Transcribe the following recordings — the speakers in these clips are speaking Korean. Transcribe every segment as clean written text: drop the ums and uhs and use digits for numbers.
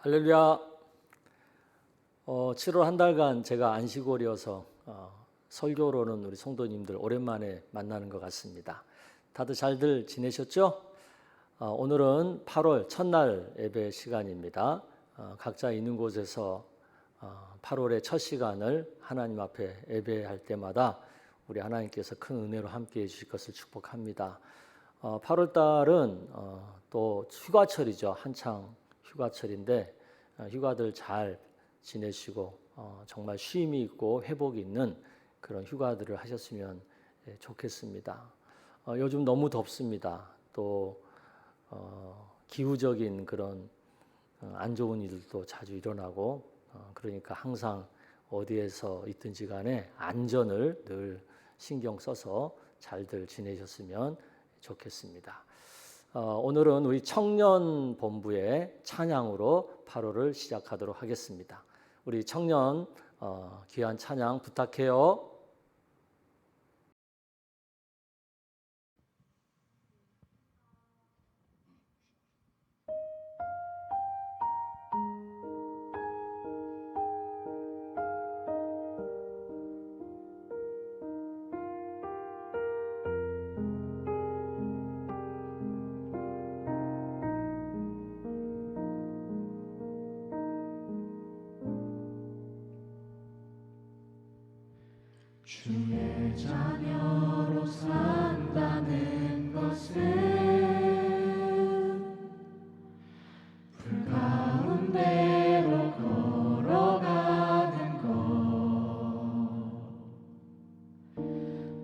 할렐루야. 7월 한 달간 제가 안식월이어서 설교로는 우리 성도님들 오랜만에 만나는 것 같습니다. 다들 잘들 지내셨죠? 오늘은 8월 첫날 예배 시간입니다. 각자 있는 곳에서 8월의 첫 시간을 하나님 앞에 예배할 때마다 우리 하나님께서 큰 은혜로 함께해 주실 것을 축복합니다. 8월 달은 또 휴가철이죠. 한창 휴가철인데 휴가들 잘 지내시고 정말 쉼이 있고 회복이 있는 그런 휴가들을 하셨으면 좋겠습니다. 요즘 너무 덥습니다. 또 기후적인 그런 안 좋은 일들도 자주 일어나고 그러니까 항상 어디에서 있든지 간에 안전을 늘 신경 써서 잘들 지내셨으면 좋겠습니다. 오늘은 우리 청년 본부의 찬양으로 8월을 시작하도록 하겠습니다. 우리 청년 귀한 찬양 부탁해요. 주의 자녀로 산다는 것은 불 가운데로 걸어가는 것,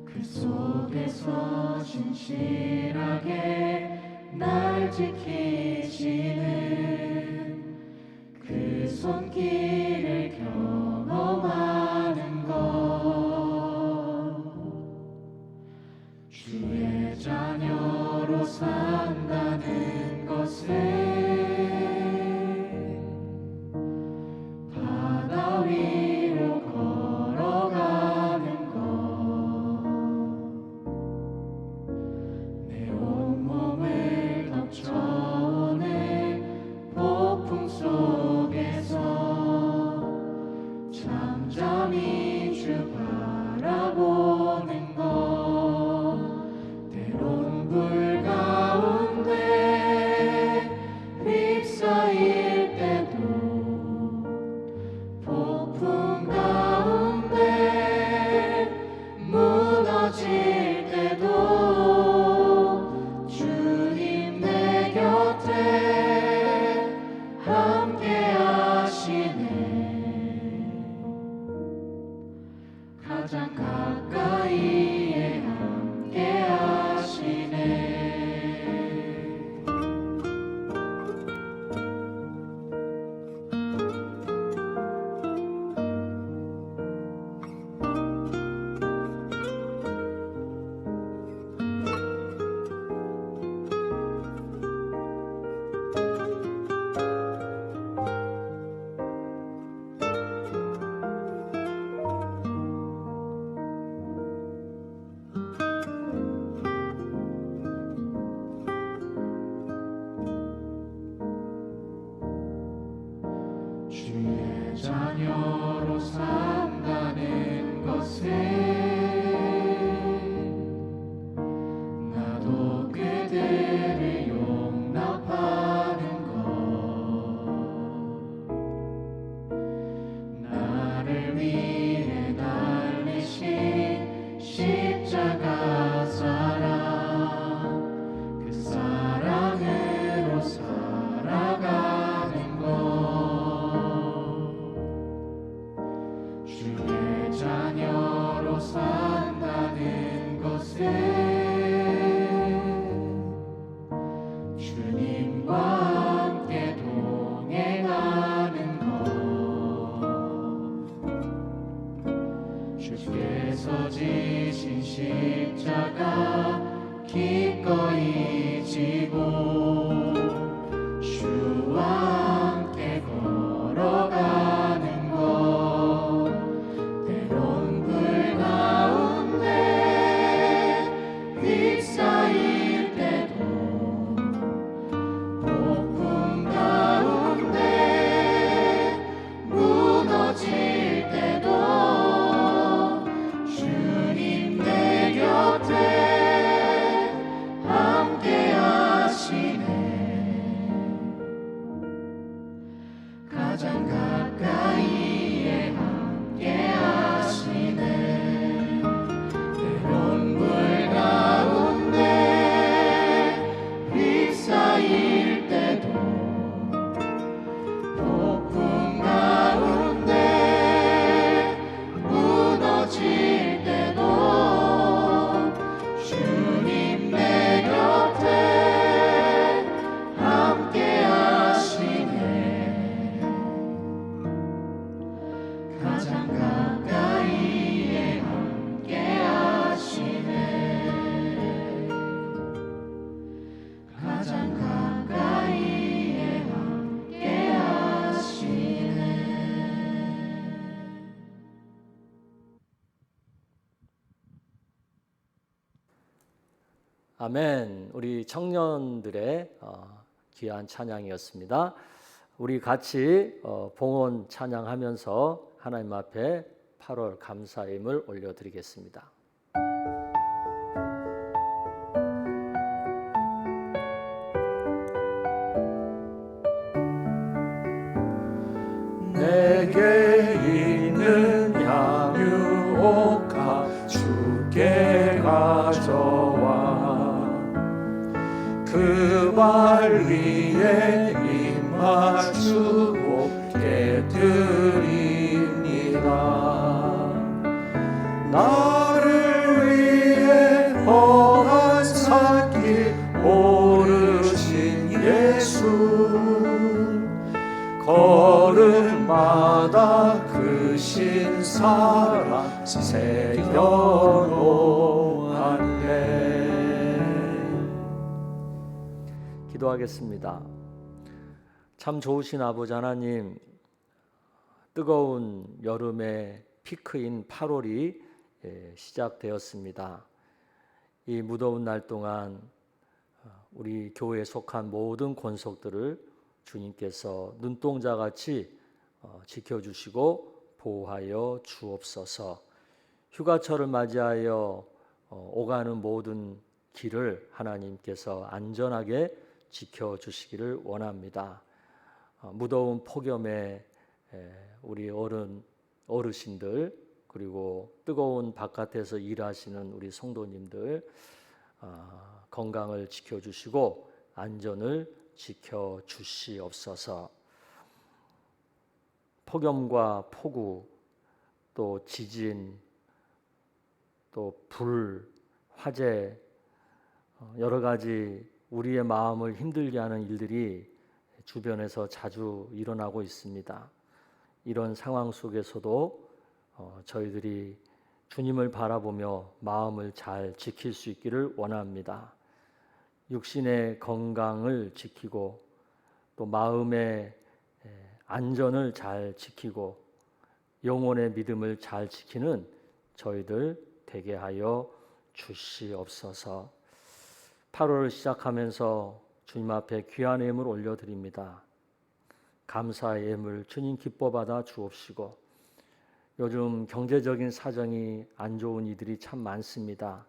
그 속에서 신실하게 날 지키시는 그 손길을 경험하는 것, 주의 자녀로 산다는 것은 바다 위로 걸어가는 것, 내 온몸을 덮쳐오는 폭풍 속에서 잠잠히 주 바라보는 것, 때론 불 가운데 휩싸일 때도 폭풍 가운데 무너질 때도 주님 내 곁에 함께 하시네. 가장 가까이에 함께 하시네. 주의 자녀로 산다는 것은 나도 그들을 용납하는 것, 나를 위해 달리신 십자가 사랑, 그 사랑으로 살아가는 것, 주의 자녀로 산다는 것은 주님과 함께 동행하는 것, 주께서 지신 십자가 기꺼이 지고 주와 함께 걸어가는 것, 때론 불 가운데 휩싸일 때도 폭풍 가운데 가장 가까이에 함께 하시네 가장 가까이에 함께 하시네 아멘. 우리 청년들의 귀한 찬양이었습니다. 우리 같이 봉헌 찬양하면서 하나님 앞에 8월 감사임을 올려드리겠습니다. 내게 있는 양육옥화 주께 가져와 그 발 위에 입 맞추고 깨드립니다 나를 위해 험한 산길 오르신 예수 걸음마다 그 신사랑 새겨놓았네 기도하겠습니다. 참 좋으신 아버지 하나님, 뜨거운 여름의 피크인 8월이 시작되었습니다. 이 무더운 날 동안 우리 교회에 속한 모든 권속들을 주님께서 눈동자같이 지켜주시고 보호하여 주옵소서. 휴가철을 맞이하여 오가는 모든 길을 하나님께서 안전하게 지켜주시기를 원합니다. 무더운 폭염에 우리 어르신들 그리고 뜨거운 바깥에서 일하시는 우리 성도님들 건강을 지켜주시고 안전을 지켜주시옵소서. 폭염과 폭우 또 지진 또 불, 화재 여러 가지 우리의 마음을 힘들게 하는 일들이 주변에서 자주 일어나고 있습니다. 이런 상황 속에서도 저희들이 주님을 바라보며 마음을 잘 지킬 수 있기를 원합니다. 육신의 건강을 지키고 또 마음의 안전을 잘 지키고 영혼의 믿음을 잘 지키는 저희들 되게 하여 주시옵소서. 8월을 시작하면서 주님 앞에 귀한 예물 올려드립니다. 감사의 예물 주님 기뻐 받아 주옵시고 요즘 경제적인 사정이 안 좋은 이들이 참 많습니다.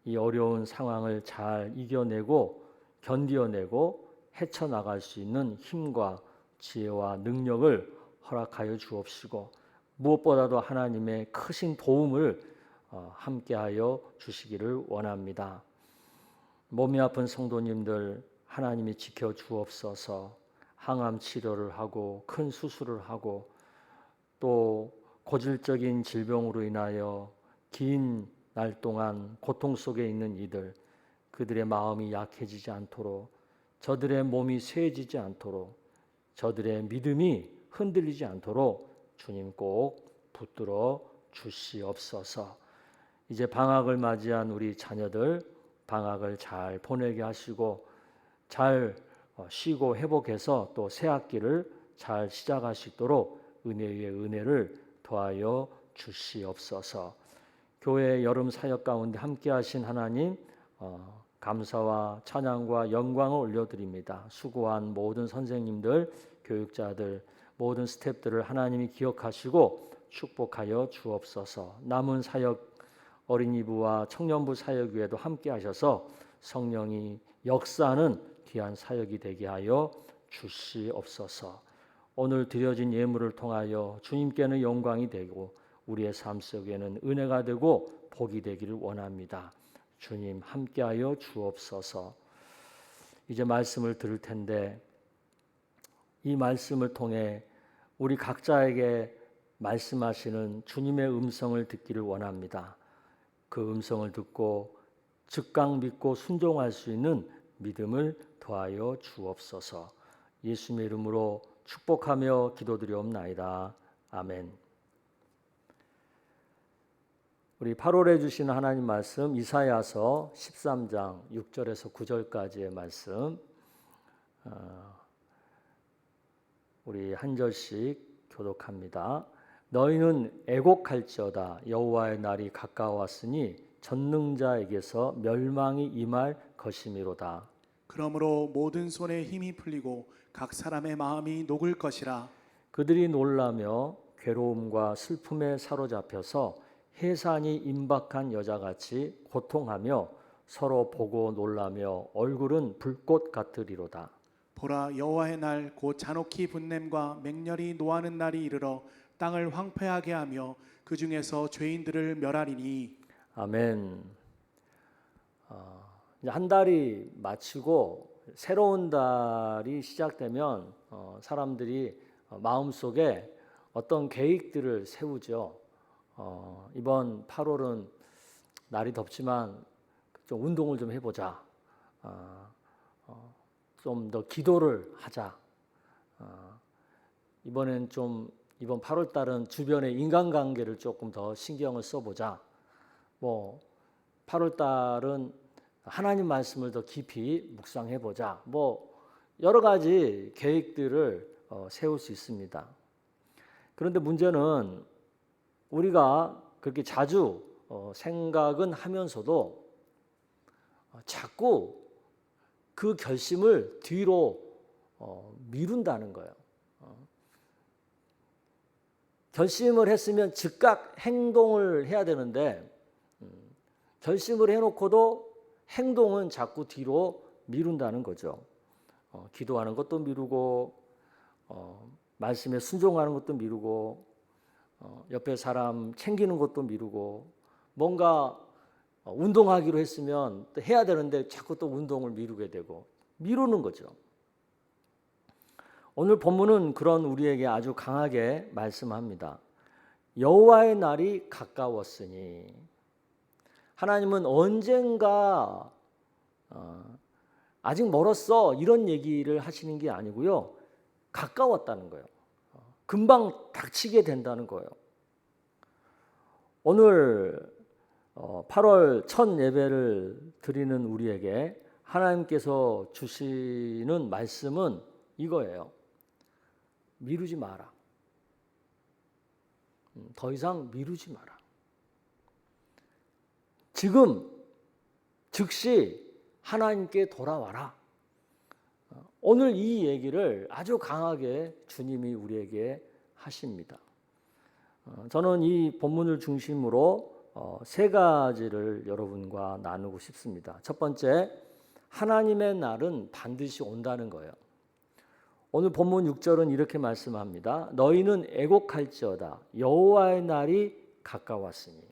이 어려운 상황을 잘 이겨내고 견디어내고 헤쳐나갈 수 있는 힘과 지혜와 능력을 허락하여 주옵시고 무엇보다도 하나님의 크신 도움을 함께하여 주시기를 원합니다. 몸이 아픈 성도님들 하나님이 지켜주옵소서. 항암 치료를 하고 큰 수술을 하고 또 고질적인 질병으로 인하여 긴 날 동안 고통 속에 있는 이들 그들의 마음이 약해지지 않도록 저들의 몸이 쇠해지지 않도록 저들의 믿음이 흔들리지 않도록 주님 꼭 붙들어 주시옵소서. 이제 방학을 맞이한 우리 자녀들 방학을 잘 보내게 하시고 잘 쉬고 회복해서 또 새 학기를 잘 시작할 수 있도록 은혜 위에 은혜를 더하여 주시옵소서. 교회 여름 사역 가운데 함께 하신 하나님 감사와 찬양과 영광을 올려드립니다. 수고한 모든 선생님들, 교육자들, 모든 스태프들을 하나님이 기억하시고 축복하여 주옵소서. 남은 사역 어린이부와 청년부 사역 위에도 함께 하셔서 성령이 역사하는 귀한 사역이 되게 하여 주시옵소서. 오늘 드려진 예물을 통하여 주님께는 영광이 되고 우리의 삶 속에는 은혜가 되고 복이 되기를 원합니다. 주님 함께하여 주옵소서. 이제 말씀을 들을 텐데 이 말씀을 통해 우리 각자에게 말씀하시는 주님의 음성을 듣기를 원합니다. 그 음성을 듣고 즉각 믿고 순종할 수 있는 믿음을 더하여 주옵소서. 예수님의 이름으로 축복하며 기도드리옵나이다. 아멘. 우리 8월에 주신 하나님 말씀 이사야서 13장 6절에서 9절까지의 말씀 우리 한 절씩 교독합니다. 너희는 애곡할지어다. 여호와의 날이 가까웠으니 전능자에게서 멸망이 임할 것이미로다. 그러므로 모든 손에 힘이 풀리고 각 사람의 마음이 녹을 것이라. 그들이 놀라며 괴로움과 슬픔에 사로잡혀서 해산이 임박한 여자같이 고통하며 서로 보고 놀라며 얼굴은 불꽃 같으리로다. 보라, 여호와의 날 곧 잔혹히 분냄과 맹렬히 노하는 날이 이르러 땅을 황폐하게 하며 그 중에서 죄인들을 멸하리니. 아멘. 이제 한 달이 마치고 새로운 달이 시작되면 사람들이 마음속에 어떤 계획들을 세우죠. 이번 8월은 날이 덥지만 좀 운동을 좀 해보자. 좀 더 기도를 하자. 이번엔 좀 이번 8월 달은 주변의 인간관계를 조금 더 신경을 써보자. 뭐 8월 달은 하나님 말씀을 더 깊이 묵상해보자. 뭐 여러 가지 계획들을 세울 수 있습니다. 그런데 문제는 우리가 그렇게 자주 생각은 하면서도 자꾸 그 결심을 뒤로 미룬다는 거예요. 결심을 했으면 즉각 행동을 해야 되는데 결심을 해놓고도 행동은 자꾸 뒤로 미룬다는 거죠. 기도하는 것도 미루고 말씀에 순종하는 것도 미루고 옆에 사람 챙기는 것도 미루고 뭔가 운동하기로 했으면 또 해야 되는데 자꾸 또 운동을 미루게 되고 미루는 거죠. 오늘 본문은 그런 우리에게 아주 강하게 말씀합니다. 여호와의 날이 가까웠으니 하나님은 언젠가 아직 멀었어 이런 얘기를 하시는 게 아니고요. 가까웠다는 거예요. 금방 닥치게 된다는 거예요. 오늘 8월 첫 예배를 드리는 우리에게 하나님께서 주시는 말씀은 이거예요. 미루지 마라. 더 이상 미루지 마라. 지금 즉시 하나님께 돌아와라. 오늘 이 얘기를 아주 강하게 주님이 우리에게 하십니다. 저는 이 본문을 중심으로 세 가지를 여러분과 나누고 싶습니다. 첫 번째, 하나님의 날은 반드시 온다는 거예요. 오늘 본문 6절은 이렇게 말씀합니다. 너희는 애곡할지어다. 여호와의 날이 가까웠으니.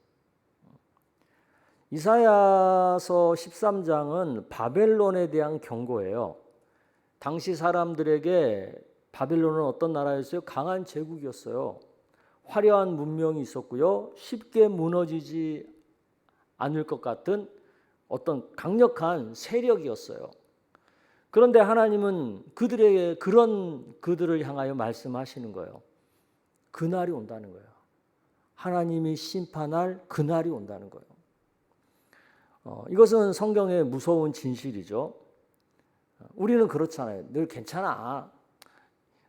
이사야서 13장은 바벨론에 대한 경고예요. 당시 사람들에게 바벨론은 어떤 나라였어요? 강한 제국이었어요. 화려한 문명이 있었고요. 쉽게 무너지지 않을 것 같은 어떤 강력한 세력이었어요. 그런데 하나님은 그들에게 그들을 향하여 말씀하시는 거예요. 그날이 온다는 거예요. 하나님이 심판할 그날이 온다는 거예요. 이것은 성경의 무서운 진실이죠. 우리는 그렇잖아요. 늘 괜찮아.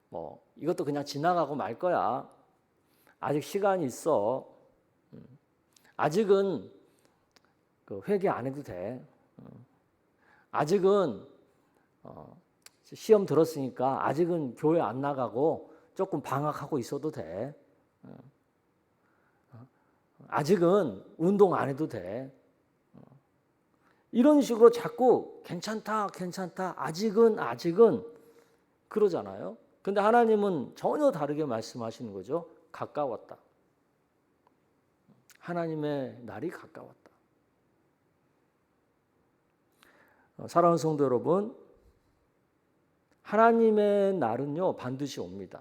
뭐 이것도 그냥 지나가고 말 거야. 아직 시간이 있어. 아직은 회개 안 해도 돼. 아직은 시험 들었으니까 아직은 교회 안 나가고 조금 방학하고 있어도 돼. 아직은 운동 안 해도 돼. 이런 식으로 자꾸 괜찮다, 아직은 그러잖아요. 근데 하나님은 전혀 다르게 말씀하시는 거죠. 가까웠다. 하나님의 날이 가까웠다. 사랑하는 성도 여러분, 하나님의 날은요 반드시 옵니다.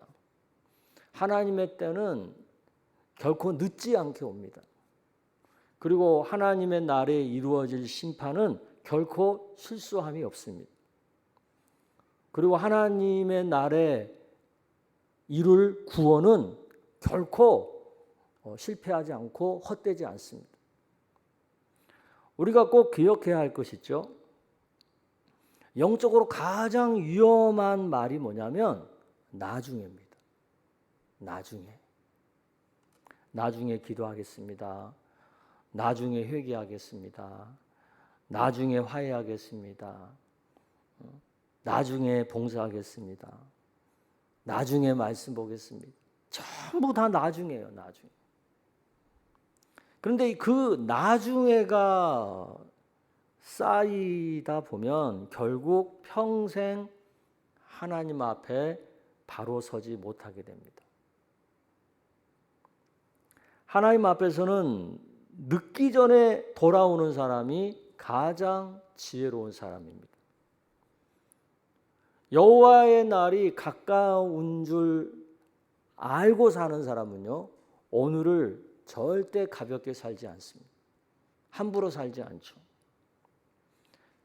하나님의 때는 결코 늦지 않게 옵니다. 그리고 하나님의 날에 이루어질 심판은 결코 실수함이 없습니다. 그리고 하나님의 날에 이룰 구원은 결코 실패하지 않고 헛되지 않습니다. 우리가 꼭 기억해야 할 것이 있죠. 영적으로 가장 위험한 말이 뭐냐면 나중에입니다. 나중에 기도하겠습니다. 나중에 회개하겠습니다. 나중에 화해하겠습니다. 나중에 봉사하겠습니다. 나중에 말씀 보겠습니다. 전부 다 나중에예요. 나중에. 그런데 그 나중에가 쌓이다 보면 결국 평생 하나님 앞에 바로 서지 못하게 됩니다. 하나님 앞에서는 늦기 전에 돌아오는 사람이 가장 지혜로운 사람입니다. 여호와의 날이 가까운 줄 알고 사는 사람은요, 오늘을 절대 가볍게 살지 않습니다. 함부로 살지 않죠.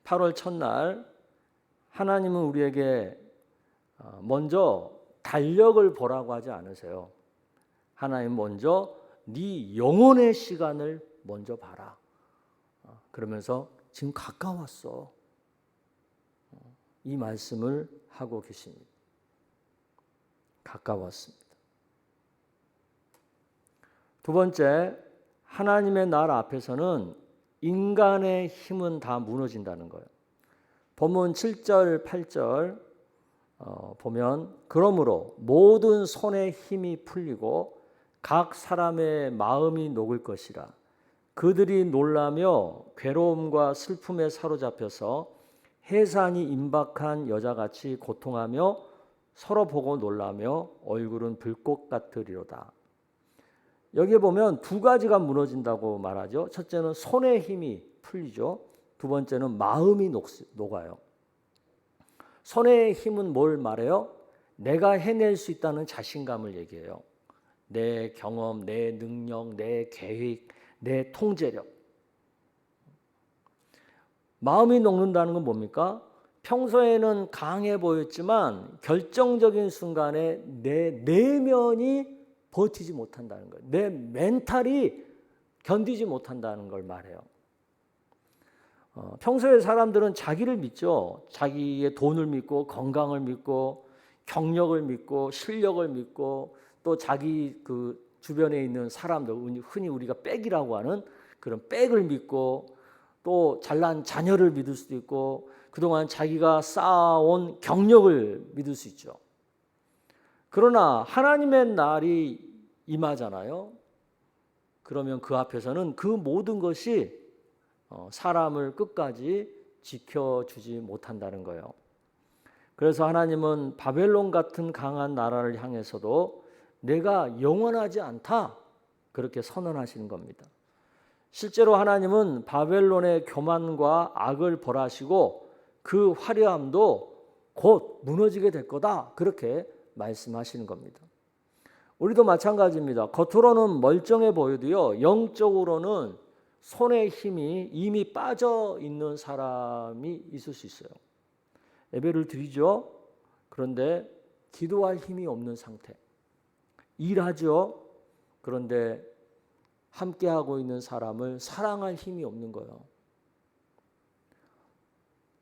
8월 첫날 하나님은 우리에게 먼저 달력을 보라고 하지 않으세요. 하나님 먼저 네 영혼의 시간을 먼저 봐라. 그러면서 지금 가까웠어. 이 말씀을 하고 계십니다. 가까웠습니다. 두 번째, 하나님의 나라 앞에서는 인간의 힘은 다 무너진다는 거예요. 본문 7절, 8절 보면 그러므로 모든 손의 힘이 풀리고 각 사람의 마음이 녹을 것이라. 그들이 놀라며 괴로움과 슬픔에 사로잡혀서 해산이 임박한 여자같이 고통하며 서로 보고 놀라며 얼굴은 불꽃 같으리로다. 여기에 보면 두 가지가 무너진다고 말하죠. 첫째는 손의 힘이 풀리죠. 두 번째는 마음이 녹아요. 손의 힘은 뭘 말해요? 내가 해낼 수 있다는 자신감을 얘기해요. 내 경험, 내 능력, 내 계획, 내 통제력. 마음이 녹는다는 건 뭡니까? 평소에는 강해 보였지만 결정적인 순간에 내 내면이 버티지 못한다는 거예요. 내 멘탈이 견디지 못한다는 걸 말해요. 평소에 사람들은 자기를 믿죠. 자기의 돈을 믿고 건강을 믿고 경력을 믿고 실력을 믿고 또 자기 그 주변에 있는 사람들, 흔히 우리가 백이라고 하는 그런 백을 믿고 또 잘난 자녀를 믿을 수도 있고 그동안 자기가 쌓아온 경력을 믿을 수 있죠. 그러나 하나님의 날이 임하잖아요. 그러면 그 앞에서는 그 모든 것이 사람을 끝까지 지켜주지 못한다는 거예요. 그래서 하나님은 바벨론 같은 강한 나라를 향해서도 내가 영원하지 않다 그렇게 선언하시는 겁니다. 실제로 하나님은 바벨론의 교만과 악을 벌하시고 그 화려함도 곧 무너지게 될 거다 그렇게 말씀하시는 겁니다. 우리도 마찬가지입니다. 겉으로는 멀쩡해 보여도요, 영적으로는 손의 힘이 이미 빠져 있는 사람이 있을 수 있어요. 예배를 드리죠. 그런데 기도할 힘이 없는 상태. 일하죠. 그런데 함께하고 있는 사람을 사랑할 힘이 없는 거예요.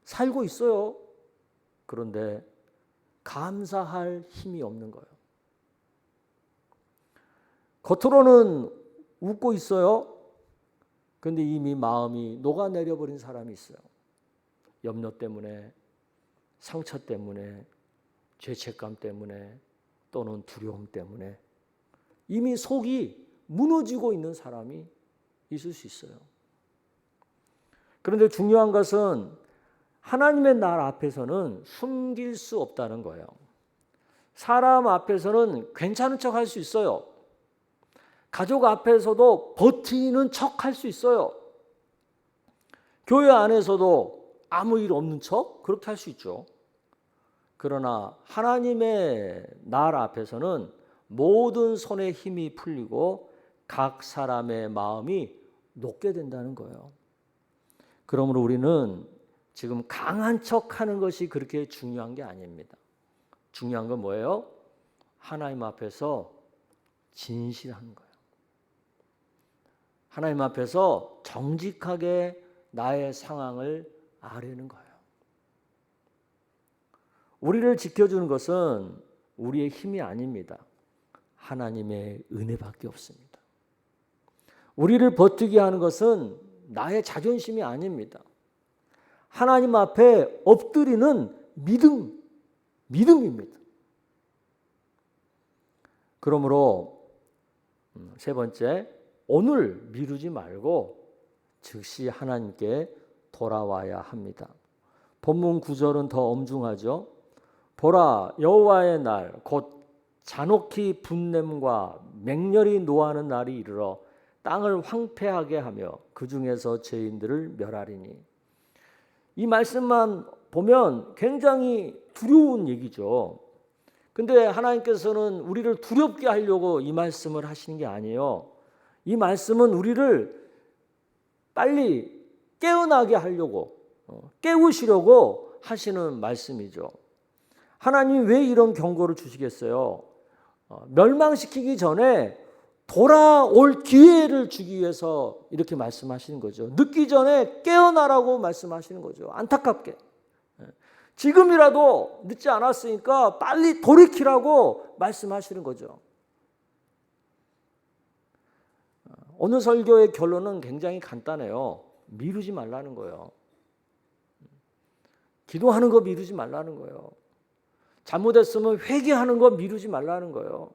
살고 있어요. 그런데 감사할 힘이 없는 거예요. 겉으로는 웃고 있어요. 그런데 이미 마음이 녹아내려버린 사람이 있어요. 염려 때문에, 상처 때문에, 죄책감 때문에, 또는 두려움 때문에 이미 속이 무너지고 있는 사람이 있을 수 있어요. 그런데 중요한 것은 하나님의 나라 앞에서는 숨길 수 없다는 거예요. 사람 앞에서는 괜찮은 척 할 수 있어요. 가족 앞에서도 버티는 척 할 수 있어요. 교회 안에서도 아무 일 없는 척 그렇게 할 수 있죠. 그러나 하나님의 나라 앞에서는 모든 손의 힘이 풀리고 각 사람의 마음이 녹게 된다는 거예요. 그러므로 우리는 지금 강한 척하는 것이 그렇게 중요한 게 아닙니다. 중요한 건 뭐예요? 하나님 앞에서 진실한 거예요. 하나님 앞에서 정직하게 나의 상황을 아려는 거예요. 우리를 지켜주는 것은 우리의 힘이 아닙니다. 하나님의 은혜밖에 없습니다. 우리를 버티게 하는 것은 나의 자존심이 아닙니다. 하나님 앞에 엎드리는 믿음입니다. 그러므로 세 번째, 오늘 미루지 말고 즉시 하나님께 돌아와야 합니다. 본문 9절은 더 엄중하죠. 보라, 여호와의 날 곧 잔혹히 분냄과 맹렬히 노하는 날이 이르러 땅을 황폐하게 하며 그 중에서 죄인들을 멸하리니. 이 말씀만 보면 굉장히 두려운 얘기죠. 근데 하나님께서는 우리를 두렵게 하려고 이 말씀을 하시는 게 아니에요. 이 말씀은 우리를 빨리 깨어나게 하려고, 깨우시려고 하시는 말씀이죠. 하나님이 왜 이런 경고를 주시겠어요? 멸망시키기 전에 돌아올 기회를 주기 위해서 이렇게 말씀하시는 거죠. 늦기 전에 깨어나라고 말씀하시는 거죠. 안타깝게. 지금이라도 늦지 않았으니까 빨리 돌이키라고 말씀하시는 거죠. 오늘 설교의 결론은 굉장히 간단해요. 미루지 말라는 거예요. 기도하는 거 미루지 말라는 거예요. 잘못했으면 회개하는 거 미루지 말라는 거예요.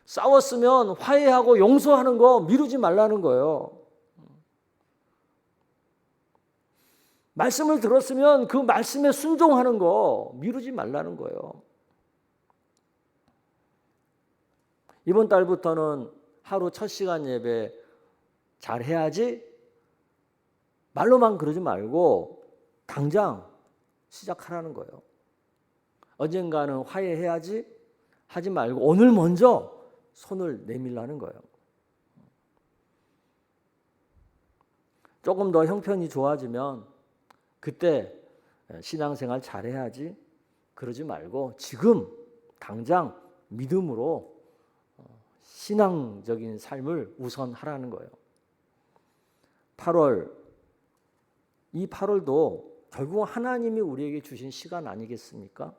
싸웠으면 화해하고 용서하는 거 미루지 말라는 거예요. 말씀을 들었으면 그 말씀에 순종하는 거 미루지 말라는 거예요. 이번 달부터는 하루 첫 시간 예배 잘 해야지 말로만 그러지 말고 당장 시작하라는 거예요. 언젠가는 화해해야지 하지 말고 오늘 먼저 손을 내밀라는 거예요. 조금 더 형편이 좋아지면 그때 신앙생활 잘해야지 그러지 말고 지금 당장 믿음으로 신앙적인 삶을 우선하라는 거예요. 8월, 이 8월도 결국 하나님이 우리에게 주신 시간 아니겠습니까?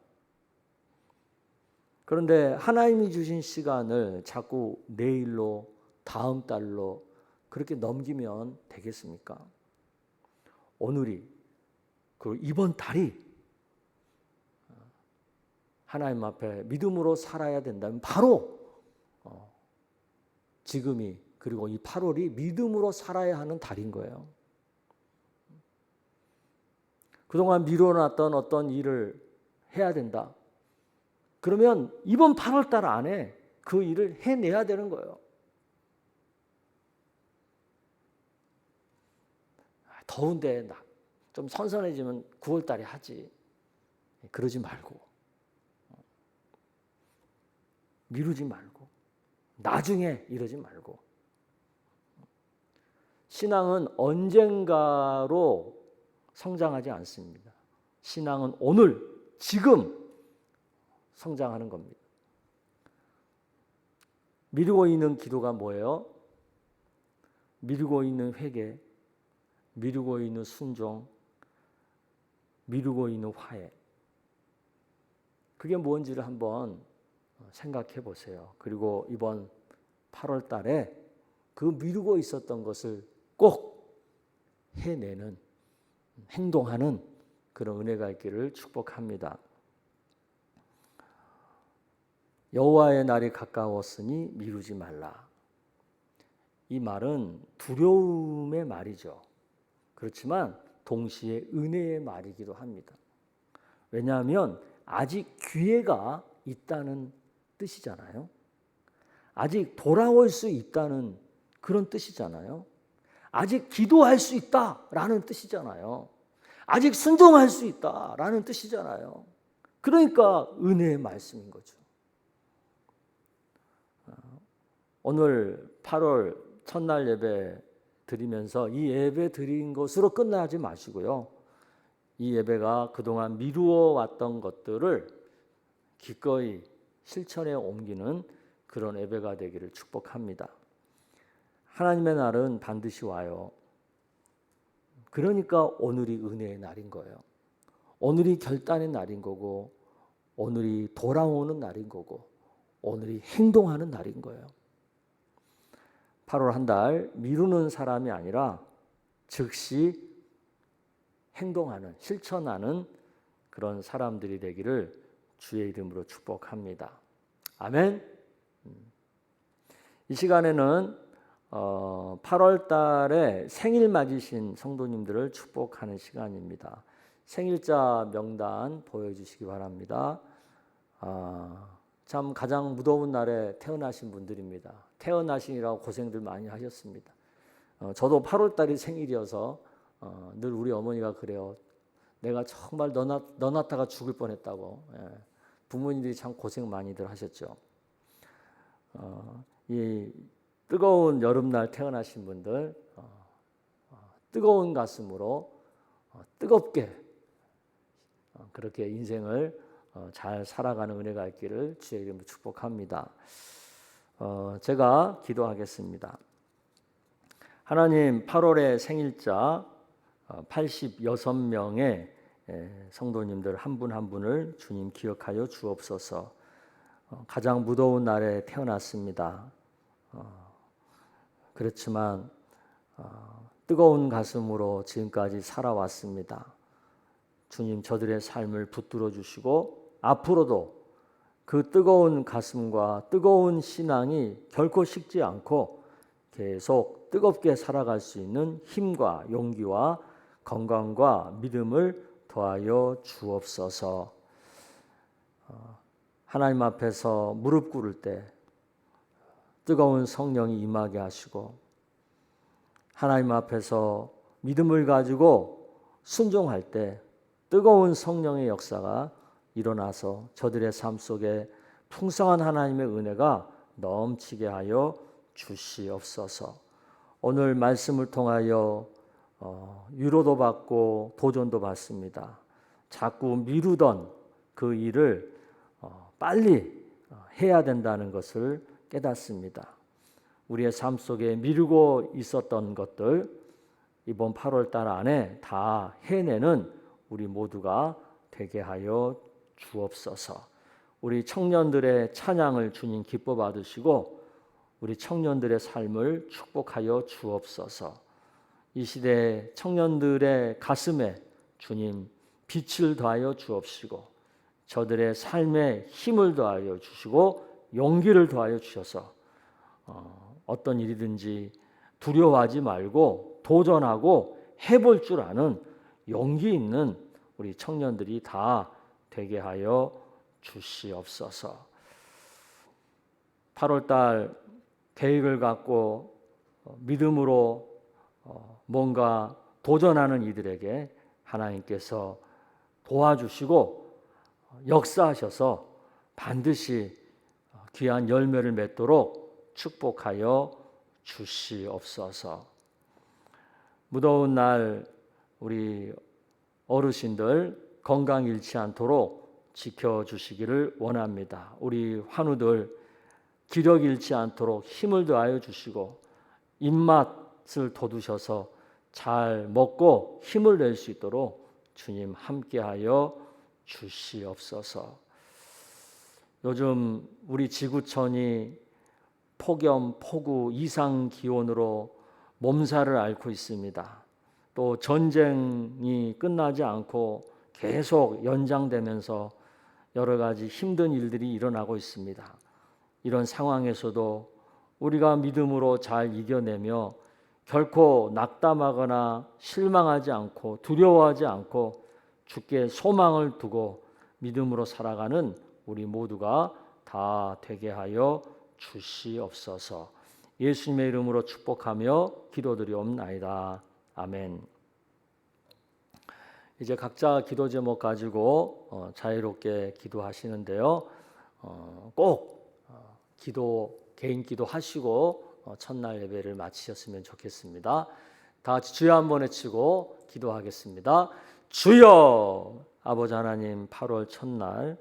그런데 하나님이 주신 시간을 자꾸 내일로, 다음 달로 그렇게 넘기면 되겠습니까? 오늘이, 그리고 이번 달이 하나님 앞에 믿음으로 살아야 된다면 바로 지금이, 그리고 이 8월이 믿음으로 살아야 하는 달인 거예요. 그동안 미뤄놨던 어떤 일을 해야 된다. 그러면 이번 8월 달 안에 그 일을 해내야 되는 거예요. 더운데 좀 선선해지면 9월 달에 하지. 그러지 말고. 미루지 말고. 나중에 이러지 말고. 신앙은 언젠가로 성장하지 않습니다. 신앙은 오늘, 지금 성장하는 겁니다. 미루고 있는 기도가 뭐예요? 미루고 있는 회개, 미루고 있는 순종, 미루고 있는 화해. 그게 뭔지를 한번 생각해 보세요. 그리고 이번 8월 달에 그 미루고 있었던 것을 꼭 해내는, 행동하는 그런 은혜가 있기를 축복합니다. 여호와의 날이 가까웠으니 미루지 말라. 이 말은 두려움의 말이죠. 그렇지만 동시에 은혜의 말이기도 합니다. 왜냐하면 아직 기회가 있다는 뜻이잖아요. 아직 돌아올 수 있다는 그런 뜻이잖아요. 아직 기도할 수 있다라는 뜻이잖아요. 아직 순종할 수 있다라는 뜻이잖아요. 그러니까 은혜의 말씀인 거죠. 오늘 8월 첫날 예배 드리면서 이 예배 드린 것으로 끝나지 마시고요. 이 예배가 그동안 미루어 왔던 것들을 기꺼이 실천에 옮기는 그런 예배가 되기를 축복합니다. 하나님의 날은 반드시 와요. 그러니까 오늘이 은혜의 날인 거예요. 오늘이 결단의 날인 거고, 오늘이 돌아오는 날인 거고, 오늘이 행동하는 날인 거예요. 8월 한 달 미루는 사람이 아니라 즉시 행동하는, 실천하는 그런 사람들이 되기를 주의 이름으로 축복합니다. 아멘. 이 시간에는 8월 달에 생일 맞으신 성도님들을 축복하는 시간입니다. 생일자 명단 보여주시기 바랍니다. 참 가장 무더운 날에 태어나신 분들입니다. 태어나시느라고 고생들 많이 하셨습니다. 저도 8월 달이 생일이어서 늘 우리 어머니가 그래요. 내가 정말 너 낳다가 죽을 뻔했다고. 부모님들이 참 고생 많이들 하셨죠. 이 뜨거운 여름날 태어나신 분들 뜨거운 가슴으로 뜨겁게 그렇게 인생을 잘 살아가는 은혜가 있기를 주의 이름으로 축복합니다. 제가 기도하겠습니다. 하나님, 8월의 생일자 86명의 성도님들 한 분 한 분을 주님 기억하여 주옵소서. 가장 무더운 날에 태어났습니다. 그렇지만 뜨거운 가슴으로 지금까지 살아왔습니다. 주님, 저들의 삶을 붙들어 주시고 앞으로도 그 뜨거운 가슴과 뜨거운 신앙이 결코 식지 않고 계속 뜨겁게 살아갈 수 있는 힘과 용기와 건강과 믿음을 더하여 주옵소서. 하나님 앞에서 무릎 꿇을 때 뜨거운 성령이 임하게 하시고, 하나님 앞에서 믿음을 가지고 순종할 때 뜨거운 성령의 역사가 일어나서 저들의 삶 속에 풍성한 하나님의 은혜가 넘치게 하여 주시옵소서. 오늘 말씀을 통하여 위로도 받고 도전도 받습니다. 자꾸 미루던 그 일을 빨리 해야 된다는 것을 깨닫습니다. 우리의 삶 속에 미루고 있었던 것들 이번 8월 달 안에 다 해내는 우리 모두가 되게 하여 주옵소서. 우리 청년들의 찬양을 주님 기뻐 받으시고 우리 청년들의 삶을 축복하여 주옵소서. 이 시대 청년들의 가슴에 주님 빛을 더하여 주옵시고 저들의 삶에 힘을 더하여 주시고 용기를 더하여 주셔서 어떤 일이든지 두려워하지 말고 도전하고 해볼 줄 아는 용기 있는 우리 청년들이 다 되게 하여 주시옵소서. 8월달 계획을 갖고 믿음으로 뭔가 도전하는 이들에게 하나님께서 도와주시고 역사하셔서 반드시 귀한 열매를 맺도록 축복하여 주시옵소서. 무더운 날 우리 어르신들 건강 잃지 않도록 지켜주시기를 원합니다. 우리 환우들 기력 잃지 않도록 힘을 더하여 주시고 입맛을 돋우셔서 잘 먹고 힘을 낼 수 있도록 주님 함께하여 주시옵소서. 요즘 우리 지구촌이 폭염, 폭우, 이상 기온으로 몸살을 앓고 있습니다. 또 전쟁이 끝나지 않고 계속 연장되면서 여러 가지 힘든 일들이 일어나고 있습니다. 이런 상황에서도 우리가 믿음으로 잘 이겨내며 결코 낙담하거나 실망하지 않고 두려워하지 않고 주께 소망을 두고 믿음으로 살아가는 우리 모두가 다 되게 하여 주시옵소서. 예수님의 이름으로 축복하며 기도드리옵나이다. 아멘. 이제 각자 기도 제목 가지고 자유롭게 기도하시는데요. 꼭 개인 기도 하시고 첫날 예배를 마치셨으면 좋겠습니다. 다 같이 주여 한번 외치고 기도하겠습니다. 주여, 아버지 하나님, 8월 첫날